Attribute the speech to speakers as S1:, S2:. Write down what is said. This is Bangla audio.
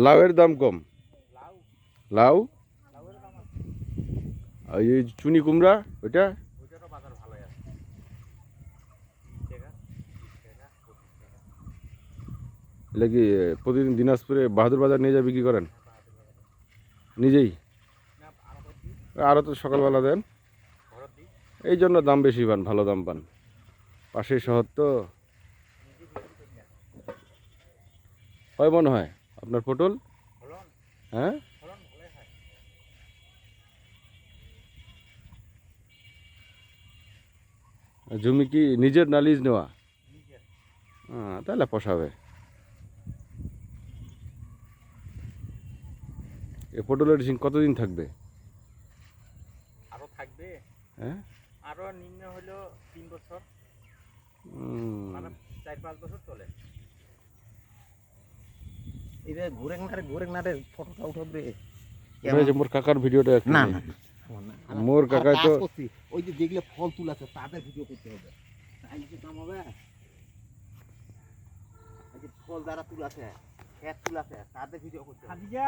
S1: লাউয়ের দাম কম।
S2: লাউ
S1: লাউ
S2: লাউয়ের দাম আছে।
S1: আর এই চুনি কুমড়া ওইটা
S2: ওইটারও বাজার ভালোই আছে। 30 টাকা 30 টাকা 25 টাকা।
S1: এটা কি প্রতিদিন দিনাজপুরে বাহাদুর বাজার নিয়ে যা বিক্রি করেন
S2: হ্যাঁ, বাহাদুর বাজারে।
S1: নিজেই?
S2: না আরো দিই,
S1: আরও তো সকালবেলা দেন,
S2: ঘরত দিই,
S1: এই জন্য দাম বেশি পান, ভালো দাম পান। পাশের শহর তো।
S2: নিজে বিক্রি করি না।
S1: হয় মনে হয় আপনার পটল?
S2: ফলন
S1: হ্যাঁ,
S2: ফলন ভালোই হয়।
S1: জমি কি নিজের না লিজ নেওয়া?
S2: নিজের।
S1: তাহলে পোষাবে। এ পটলের সিং কতদিন থাকবে?
S2: আরো থাকবে,
S1: হ্যাঁ,
S2: আরো নিম্ন হলো 3 বছর, মানে 4-5 বছর চলে।
S3: এটা ঘুরে নারে ফটোটা উঠাবে।
S1: মোর কাকার ভিডিওটা একটু
S3: না
S1: নেই।
S3: না না,
S1: মোর কাকায় তো
S3: ওই যে দেখলে ফল তুলাছে তাদের ভিডিও করতে হবে, তাই কি কাম হবে? এই যে ফল যারা তুলাছে, খেত তুলাছে তাদের ভিডিও করতে হবে।
S2: খাদিজা